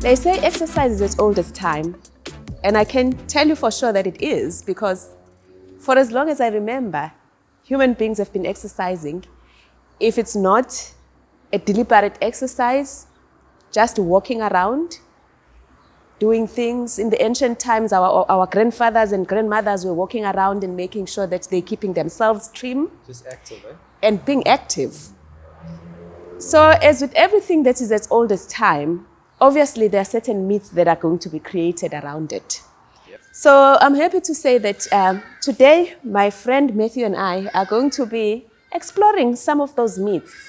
They say exercise is as old as time, and I can tell you for sure that it is, because for as long as I remember, human beings have been exercising. If it's not a deliberate exercise, just walking around, doing things. In the ancient times, our grandfathers and grandmothers were walking around and making sure that they're keeping themselves trim. Just active, eh? And being active. So as with everything that is as old as time, obviously there are certain myths that are going to be created around it. Yep. So I'm happy to say that today my friend Matthew and I are going to be exploring some of those myths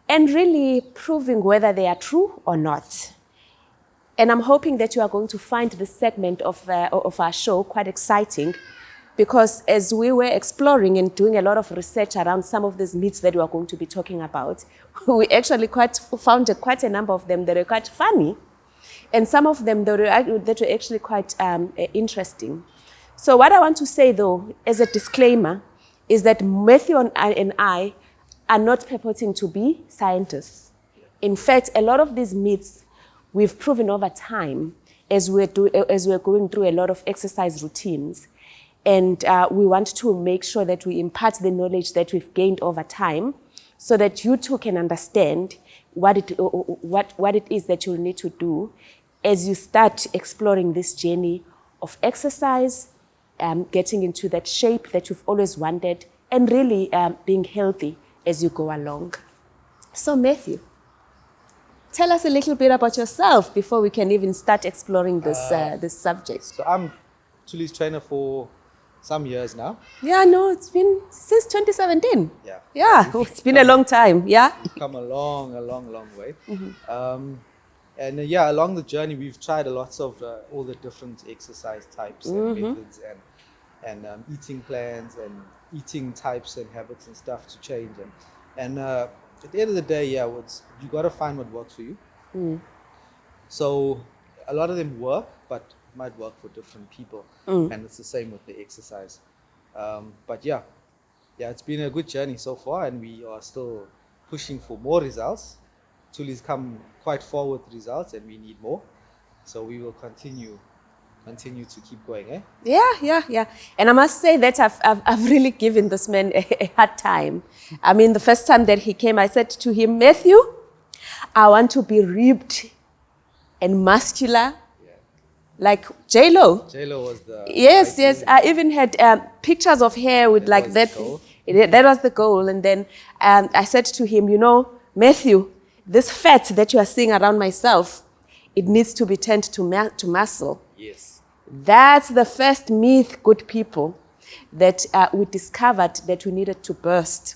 and really proving whether they are true or not. And I'm hoping that you are going to find this segment of our show quite exciting, because as we were exploring and doing a lot of research around some of these myths that we are going to be talking about, we actually found quite a number of them that are quite funny, and some of them that were actually quite interesting. So what I want to say, though, as a disclaimer, is that Matthew and I are not purporting to be scientists. In fact, a lot of these myths we've proven over time as we're going through a lot of exercise routines. And we want to make sure that we impart the knowledge that we've gained over time so that you too can understand what it is that you'll need to do as you start exploring this journey of exercise, getting into that shape that you've always wanted, and really being healthy as you go along. So Matthew, tell us a little bit about yourself before we can even start exploring this subject. So I'm Tuli's trainer for some years now. Yeah, no, it's been since 2017. Yeah. Yeah, it's been a long time. Yeah. We've come a long way. Mm-hmm. And along the journey, we've tried lots of all the different exercise types and methods and eating plans and eating types and habits and stuff to change. And at the end of the day, you got to find what works for you. Mm. So a lot of them work, but might work for different people, and it's the same with the exercise. But it's been a good journey so far, and we are still pushing for more results. Tuli's come quite far with results, and we need more, so we will continue to keep going, eh? Yeah. And I must say that I've really given this man a hard time. I mean, the first time that he came, I said to him, Matthew, I want to be ripped and muscular. Like J-Lo. J-Lo was the... Yes. I even had pictures of her with like that. That was the goal. And then I said to him, Matthew, this fat that you are seeing around myself, it needs to be turned to muscle. Yes. That's the first myth, good people, that we discovered that we needed to burst.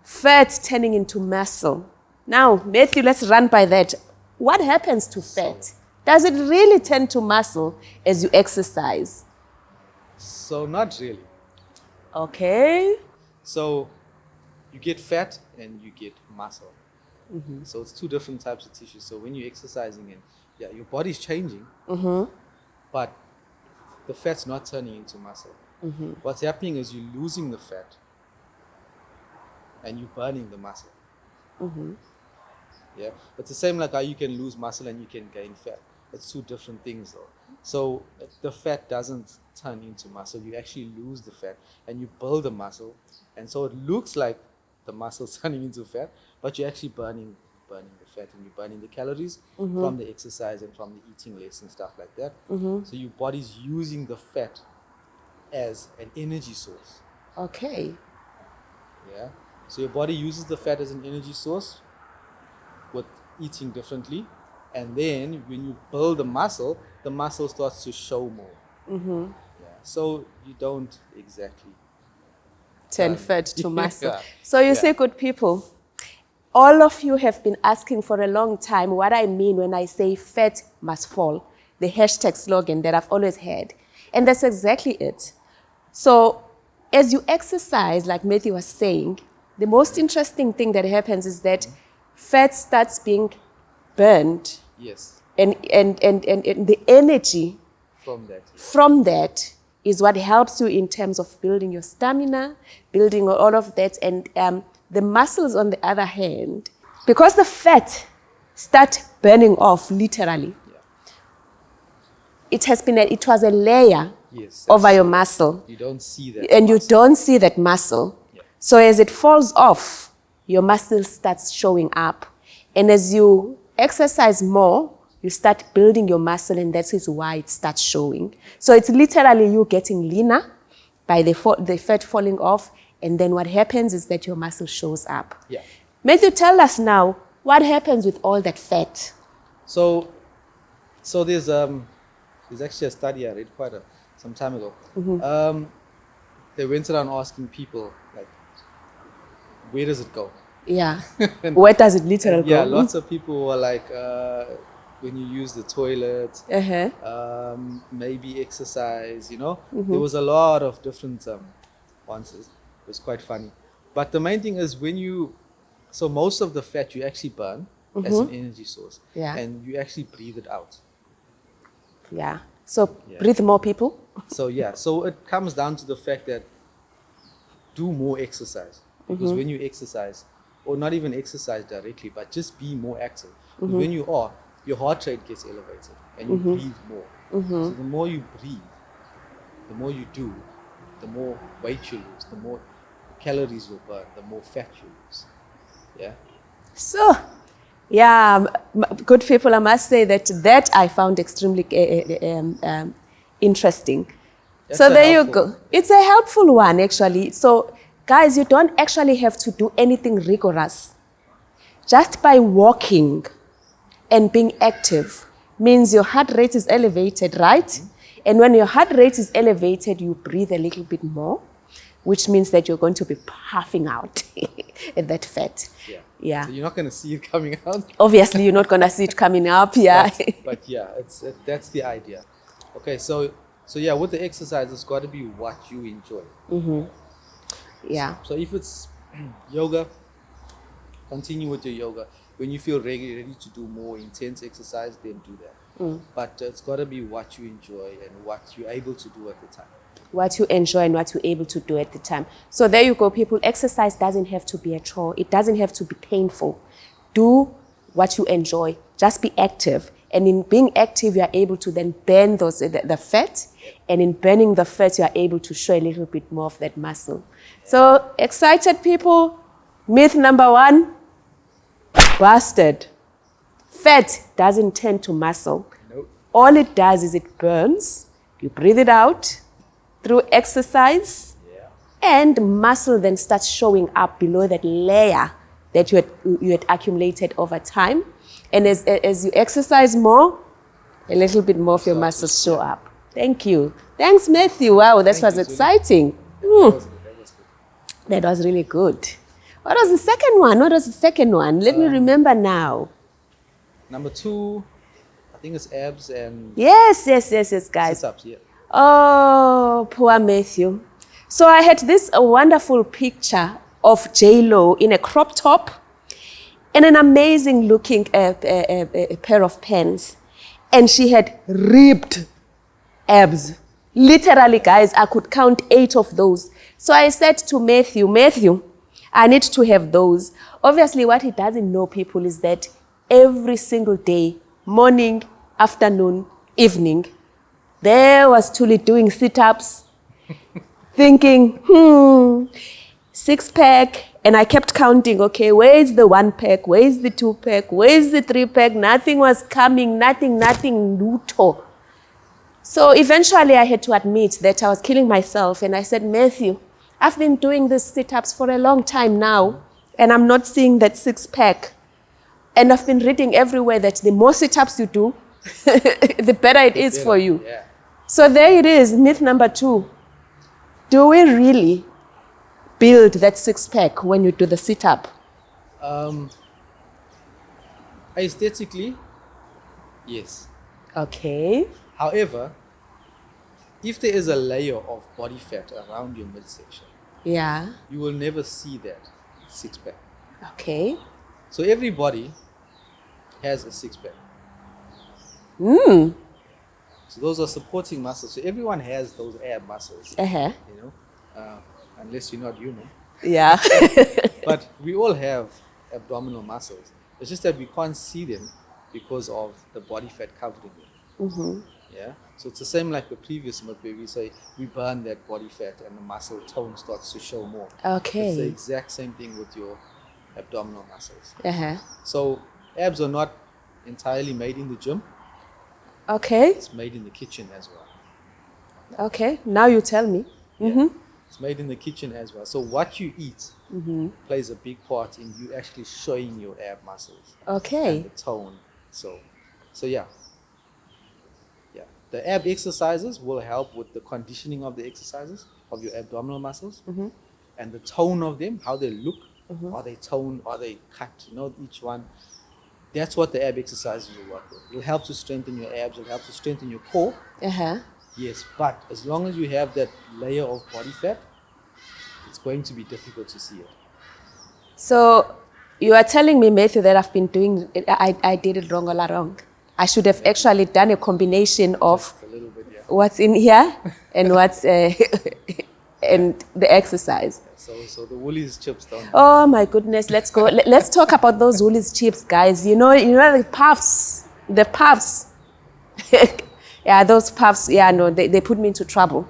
Fat turning into muscle. Now, Matthew, let's run by that. What happens to fat? Does it really turn to muscle as you exercise? So not really. Okay. So you get fat and you get muscle. Mm-hmm. So it's two different types of tissue. So when you're exercising and your body's changing, but the fat's not turning into muscle. Mm-hmm. What's happening is you're losing the fat and you're burning the muscle. Mm-hmm. Yeah, it's the same like how you can lose muscle and you can gain fat. It's two different things though. So the fat doesn't turn into muscle. You actually lose the fat and you build the muscle. And so it looks like the muscle's turning into fat, but you're actually burning the fat and you're burning the calories from the exercise and from the eating less and stuff like that. Mm-hmm. So your body's using the fat as an energy source. Okay. Yeah. So your body uses the fat as an energy source with eating differently, and then when you build the muscle starts to show more. Mm-hmm. Yeah. So you don't exactly turn fat to muscle. So you say, good people, all of you have been asking for a long time what I mean when I say fat must fall, the hashtag slogan that I've always had. And that's exactly it. So as you exercise, like Matthew was saying, the most interesting thing that happens is that fat starts being burned. Yes. And the energy from that is what helps you in terms of building your stamina, building all of that. And the muscles, on the other hand, because the fat start burning off, literally. It was a layer over your muscle. You don't see that. And you don't see that muscle. Yeah. So as it falls off, your muscle starts showing up. And as you exercise more, you start building your muscle, and that is why it starts showing. So it's literally you getting leaner by the fat falling off, and then what happens is that your muscle shows up. Yeah. Matthew, tell us now, what happens with all that fat? So there's actually a study I read some time ago. They went around asking people, like, where does it go? Yeah. Where does it literally go? Yeah, lots of people were like, when you use the toilet, maybe exercise, There was a lot of different answers. It was quite funny. But the main thing is so most of the fat you actually burn as an energy source. Yeah. And you actually breathe it out. Yeah. So breathe more, people. So it comes down to the fact that do more exercise. Because when you exercise, or not even exercise directly, but just be more active. Because when you are, your heart rate gets elevated and you breathe more. So the more you breathe, the more you do, the more weight you lose, the more calories you'll burn, the more fat you lose. Yeah. So, yeah, good people, I must say that I found extremely interesting. So there you go. It's a helpful one, actually. So, guys, you don't actually have to do anything rigorous. Just by walking and being active means your heart rate is elevated, right? And when your heart rate is elevated, you breathe a little bit more, which means that you're going to be puffing out that fat. Yeah. So you're not going to see it coming out. Obviously, you're not going to see it coming up. Yeah. But yeah, that's the idea. Okay, so yeah, with the exercise, it's got to be what you enjoy. Yeah. So if it's yoga, continue with your yoga. When you feel ready to do more intense exercise, then do that. But it's got to be what you enjoy and what you're able to do at the time. What you enjoy and what you're able to do at the time. So there you go, people. Exercise doesn't have to be a chore. It doesn't have to be painful. Do what you enjoy. Just be active. And in being active, you are able to then burn the fat. And in burning the fat, you are able to show a little bit more of that muscle. So excited people, myth number 1, busted. Fat doesn't turn to muscle. Nope. All it does is it burns. You breathe it out through exercise, and muscle then starts showing up below that layer that you had accumulated over time. And as you exercise more, a little bit more of your muscles show up. Thank you. Thanks, Matthew. Wow, that was exciting. That was really good. What was the second one? Let me remember now. Number 2, I think it's abs and... Yes, guys. Sit-ups, yeah. Oh, poor Matthew. So I had this wonderful picture of J-Lo in a crop top and an amazing looking a pair of pants. And she had ripped abs. Literally, guys, I could count 8 of those. So I said to Matthew, I need to have those. Obviously, what he doesn't know, people, is that every single day, morning, afternoon, evening, there was Tuli doing sit-ups, thinking, 6-pack, and I kept counting, okay, where is the 1-pack, where is the 2-pack, where is the 3-pack? Nothing was coming, nothing, luto. So eventually I had to admit that I was killing myself, and I said, Matthew, I've been doing these sit-ups for a long time now, and I'm not seeing that 6-pack. And I've been reading everywhere that the more sit-ups you do, the better it is for you. Yeah. So there it is, myth number 2. Do we really build that 6-pack when you do the sit-up? Aesthetically, yes. Okay. However, if there is a layer of body fat around your midsection, Yeah. you will never see that 6-pack. Okay. So everybody has a 6-pack. So those are supporting muscles. So everyone has those ab muscles, unless you're not human. Yeah. But we all have abdominal muscles. It's just that we can't see them because of the body fat covering them. Yeah. So it's the same like the previous myth where we say we burn that body fat and the muscle tone starts to show more. Okay. It's the exact same thing with your abdominal muscles. Uh-huh. So abs are not entirely made in the gym. Okay. It's made in the kitchen as well. Okay. Now you tell me. Yeah. It's made in the kitchen as well. So what you eat plays a big part in you actually showing your ab muscles. Okay. And the tone. So yeah. Yeah. The ab exercises will help with the conditioning of the exercises of your abdominal muscles and the tone of them, how they look. Are they toned? Are they cut? You know, each one. That's what the ab exercises will work with. It'll help to strengthen your abs. It'll help to strengthen your core. Yes, but as long as you have that layer of body fat, it's going to be difficult to see it. So you are telling me, Matthew, that I've been doing it, I did it wrong all along. I should have actually done a combination of Just a little bit, yeah. what's in here and what's and the exercise. So the Woolies chips don't. Oh my goodness, let's go. Let's talk about those Woolies chips, guys. You know the puffs. The puffs. Yeah, those puffs, yeah, no, they put me into trouble.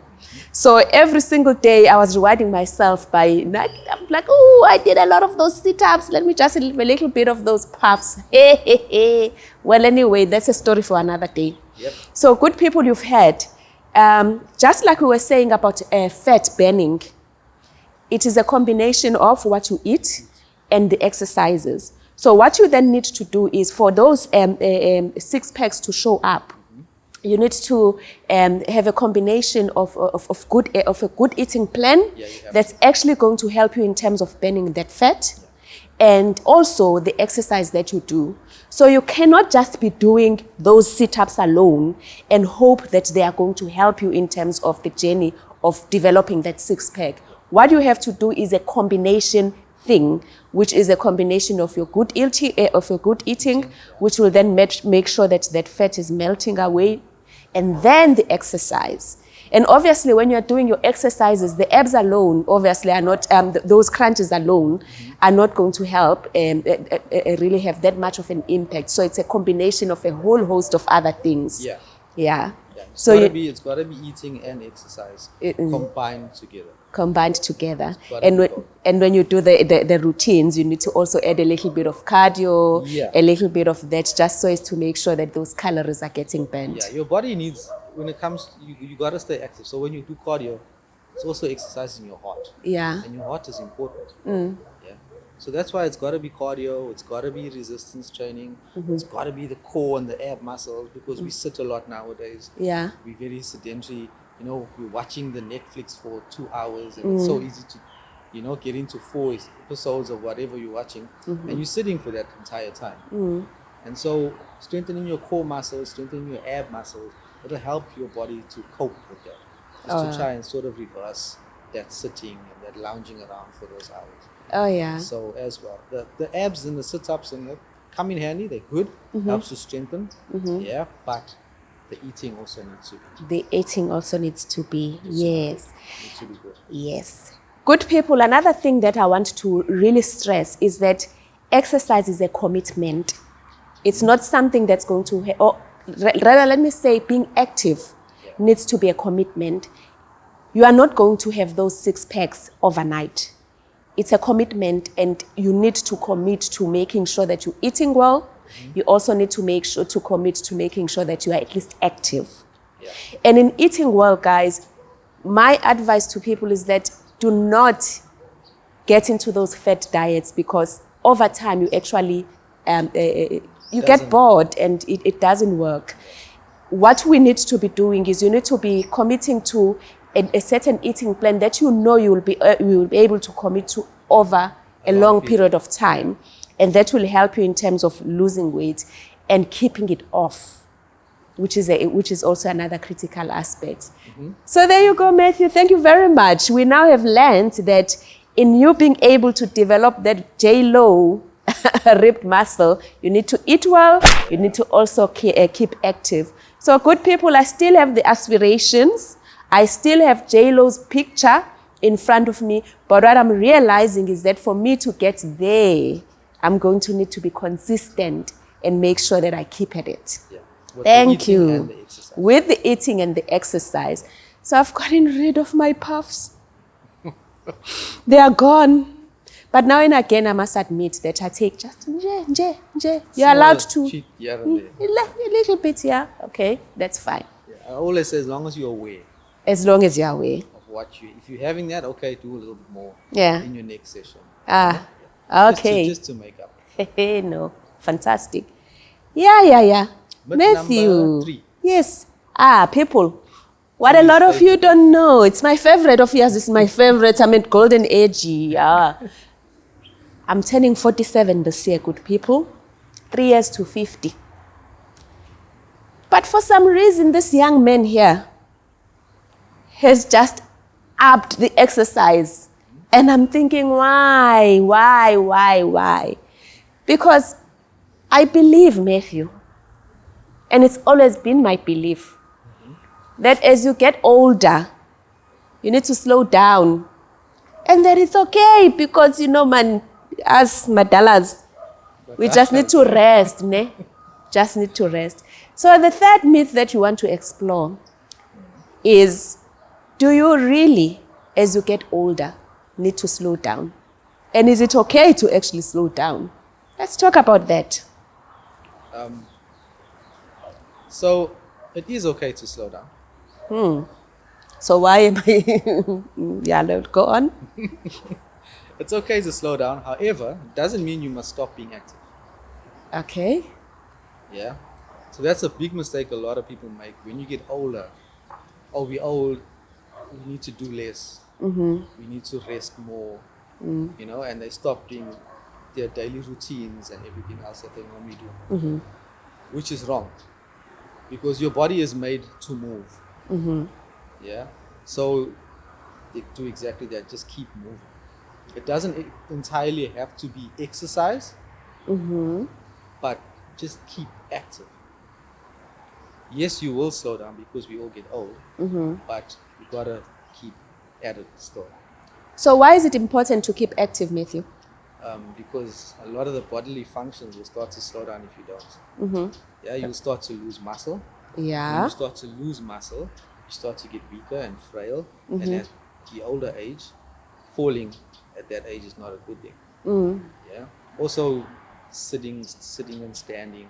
So every single day I was rewarding myself by, I'm like, oh, I did a lot of those sit-ups. Let me just leave a little bit of those puffs. Well, anyway, that's a story for another day. Yep. So good people you've had, just like we were saying about fat burning, it is a combination of what you eat and the exercises. So what you then need to do is for those six packs to show up, you need to have a combination of a good eating plan that's actually going to help you in terms of burning that fat, and also the exercise that you do. So you cannot just be doing those sit-ups alone and hope that they are going to help you in terms of the journey of developing that six-pack. What you have to do is a combination thing, which is a combination of your good eating, which will then make sure that that fat is melting away, and then the exercise. And obviously, when you're doing your exercises, the abs alone, obviously, are not, those crunches alone are not going to help really have that much of an impact. So it's a combination of a whole host of other things. Yeah. So it's got to be eating and exercise combined together. And when you do the routines, you need to also add a little bit of cardio, a little bit of that, just so as to make sure that those calories are getting burnt. Yeah, your body needs, when it comes, you got to stay active. So when you do cardio, it's also exercising your heart. Yeah. And your heart is important. Yeah. So that's why it's got to be cardio, it's got to be resistance training, it's got to be the core and the ab muscles, because we sit a lot nowadays. Yeah. We're very sedentary. You know, we're watching the Netflix for 2 hours, and it's so easy to, you know, get into 4 episodes of whatever you're watching, and you're sitting for that entire time. And so strengthening your core muscles, strengthening your ab muscles, it'll help your body to cope with that. Just to try and sort of reverse that sitting and that lounging around for those hours. Oh, yeah. So as well, the abs and the sit-ups and come in handy, they're good, helps to strengthen, yeah, but the eating also needs to be. The eating also needs to be, yes. Needs to be good. Yes. Good people, another thing that I want to really stress is that exercise is a commitment. It's not something that's going to, or rather, let me say, being active needs to be a commitment. You are not going to have those six packs overnight. It's a commitment, and you need to commit to making sure that you're eating well. You also need to commit to making sure that you are at least active. Yeah. And in eating well, guys, my advice to people is that do not get into those fat diets, because over time you actually you get bored and it doesn't work. What we need to be doing is you need to be committing to a certain eating plan that you know you will be able to commit to over a long period of time. And that will help you in terms of losing weight and keeping it off, which is also another critical aspect. So there you go, Matthew. Thank you very much. We now have learned that in you being able to develop that J-Lo ripped muscle, you need to eat well. You need to also keep active. So good people, I still have the aspirations. I still have J-Lo's picture in front of me. But what I'm realizing is that for me to get there, I'm going to need to be consistent and make sure that I keep at it. Yeah. With the Thank eating you. and the exercise. With the eating and the exercise. So I've gotten rid of my puffs. They are gone. But now and again, I must admit that I take just nje. You're allowed to. Cheat here A and there. little bit, yeah. Okay, that's fine. Yeah. I always say, as long as you're aware As long as you're aware. of what you, if you're having that, okay, do a little bit more Yeah. in your next session. Ah, okay. Just to make up. No, fantastic. Yeah. Myth Matthew. number 3. Yes. People. What a Who's lot of you favorite? don't know. It's my favorite of yours. It's my favorite. I'm at golden age. Yeah. I'm turning 47 this year, good people. 3 years to 50. But for some reason, this young man here has just upped the exercise. And I'm thinking, why? Because I believe, Matthew, and it's always been my belief, that as you get older, you need to slow down. And that it's okay because, man, as madalas, we just need to rest, ne? Just need to rest. So the third myth that you want to explore is, do you really, as you get older, need to slow down? And is it okay to actually slow down? Let's talk about that. So it is okay to slow down. So why am I... yeah, go on. It's okay to slow down. However, it doesn't mean you must stop being active. Okay. Yeah. So that's a big mistake a lot of people make. When you get older, we're old, we need to do less. We need to rest more. And they stop doing their daily routines and everything else that they normally do. Which is wrong. Because your body is made to move. Yeah. So they do exactly that. Just keep moving. It doesn't entirely have to be exercise, but just keep active. Yes, you will slow down because we all get old, but you gotta keep at it still. So why is it important to keep active, Matthew? Because a lot of the bodily functions will start to slow down if you don't. Yeah, you'll start to lose muscle. When Yeah. you start to lose muscle, you start to get weaker and frail. And at the older age, falling at that age is not a good thing. Yeah. Also, sitting and standing.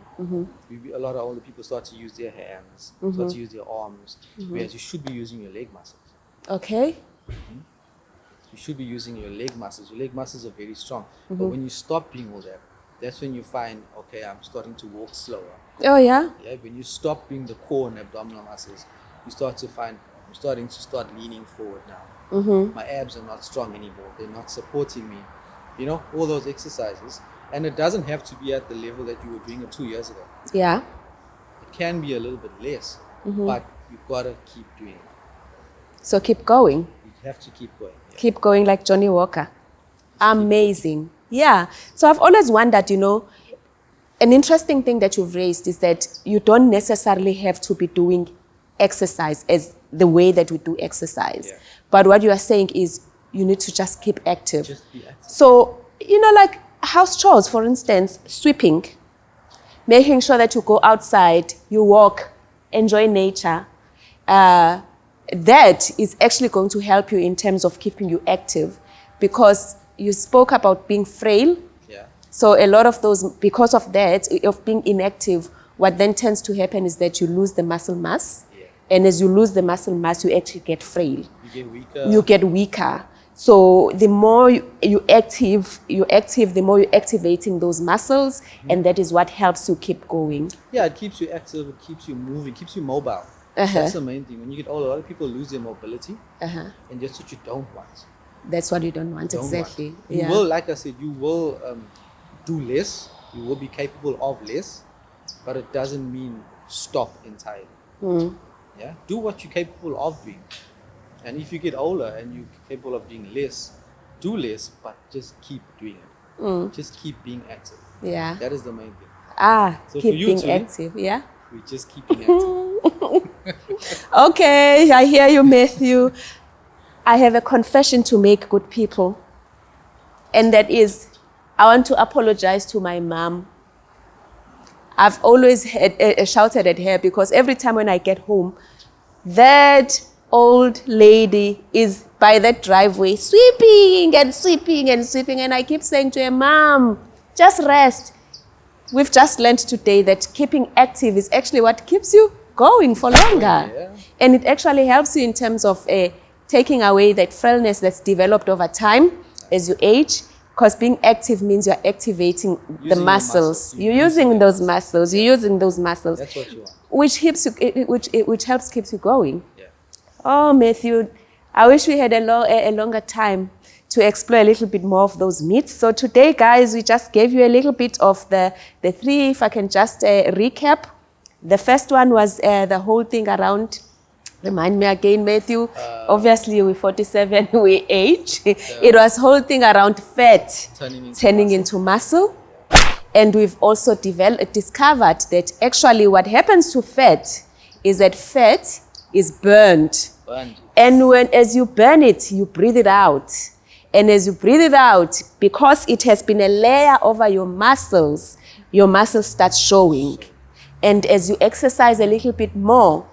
A lot of older people start to use their hands, start to use their arms, whereas you should be using your leg muscles. Okay. You should be using your leg muscles. Your leg muscles are very strong. But when you stop doing all that, that's when you find, okay, I'm starting to walk slower. Oh, yeah? Yeah, when you stop doing the core and abdominal muscles, you start to find, I'm starting to start leaning forward now. My abs are not strong anymore. They're not supporting me. All those exercises. And it doesn't have to be at the level that you were doing it 2 years ago. Yeah. It can be a little bit less, but you've got to keep doing it. So keep going. You have to keep going. Yeah. Keep going like Johnny Walker. Amazing. Yeah. So I've always wondered, an interesting thing that you've raised is that you don't necessarily have to be doing exercise as the way that we do exercise. Yeah. But what you are saying is you need to just keep active. Just be active. So, like house chores, for instance, sweeping, making sure that you go outside, you walk, enjoy nature. That is actually going to help you in terms of keeping you active, because you spoke about being frail. Yeah. So a lot of those, because of that, of being inactive, what then tends to happen is that you lose the muscle mass. Yeah. And as you lose the muscle mass, you actually get frail. You get weaker. You get weaker. So the more you're active, the more you're activating those muscles, and that is what helps you keep going. Yeah, it keeps you active, it keeps you moving, keeps you mobile. That's the main thing. When you get older, a lot of people lose their mobility, and that's what you don't want. That's what you don't want, exactly. You will, like I said, you will do less, you will be capable of less, but it doesn't mean stop entirely. Yeah, do what you're capable of doing. And if you get older and you're capable of doing less, do less, but just keep doing it. Just keep being active. Yeah. That is the main thing. So keep for you being two, active, yeah? we just keep being active. Okay, I hear you, Matthew. I have a confession to make, good people. And that is, I want to apologize to my mom. I've always shouted at her because every time when I get home, that old lady is by that driveway sweeping and sweeping and sweeping. And I keep saying to her, Mom, just rest. We've just learned today that keeping active is actually what keeps you going for longer. Yeah. And it actually helps you in terms of taking away that frailness that's developed over time as you age. Because being active means you're activating the muscles. You're using those muscles. You're using those muscles. That's what you want. Which helps keep you going. Yeah. Oh, Matthew, I wish we had a longer time to explore a little bit more of those myths. So today, guys, we just gave you a little bit of the three, if I can just recap. The first one was the whole thing around, remind me again, Matthew, obviously we're 47, we age. It was whole thing around fat turning into muscle. And we've also discovered that actually what happens to fat is that fat is burned. And as you burn it, you breathe it out. And as you breathe it out, because it has been a layer over your muscles start showing. And as you exercise a little bit more,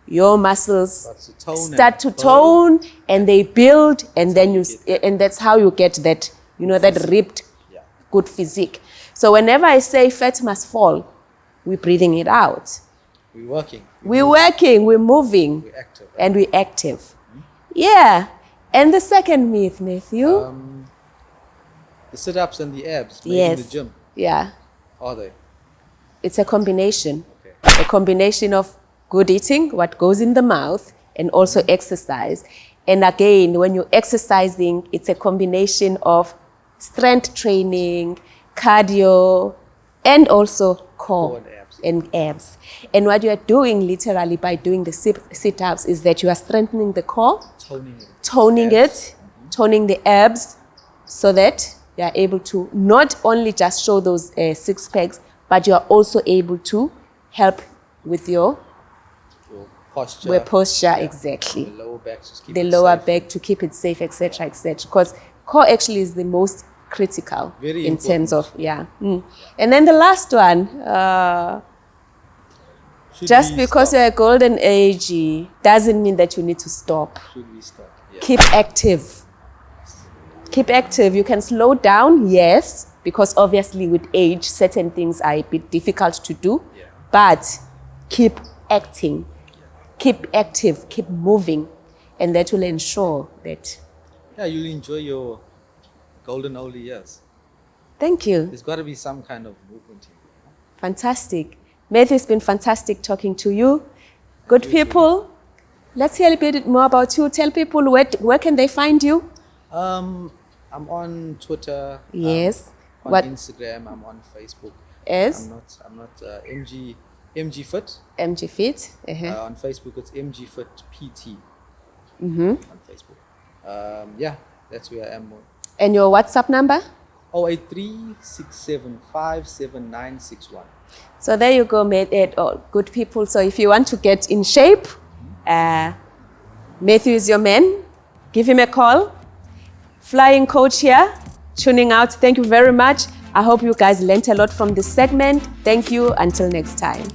your muscles start to tone and they build, and then and that's how you get that, that ripped, good physique. So whenever I say fat must fall, we're breathing it out. We're working. We're moving. We're active. And we're active. Mm-hmm. Yeah. And the second myth, Matthew? The sit-ups and the abs made in the gym. Yeah. Are they? It's a combination. Okay. A combination of good eating, what goes in the mouth, and also exercise. And again, when you're exercising, it's a combination of strength training, cardio, and also core and abs. And what you are doing literally by doing the sit-ups is that you are strengthening the core, toning the abs, so that you are able to not only just show those six packs, but you are also able to help with your posture, exactly. The lower back to keep it safe, etc., etc. Because core actually is the most critical in terms of, And then the last one, just because you're a golden age doesn't mean that you need to stop. Should we stop? Yeah. Keep active. Keep active. You can slow down, yes, because obviously with age, certain things are a bit difficult to do, but keep acting. Keep active, keep moving, and that will ensure that... Yeah, you'll enjoy your golden old years. Thank you. There's got to be some kind of movement here. Fantastic. Matthew, it's been fantastic talking to you. Good people, let's hear a bit more about you. Tell people where can they find you? I'm on Twitter. Yes. On Instagram. I'm on Facebook. Yes. I'm not MG Fit. MG Fit. On Facebook, it's MG Fit PT. Mm-hmm. On Facebook. That's where I am. And your WhatsApp number? 083-675-7961. So there you go, good people. So if you want to get in shape, Matthew is your man. Give him a call. Flying Coach here, tuning out. Thank you very much. I hope you guys learned a lot from this segment. Thank you. Until next time.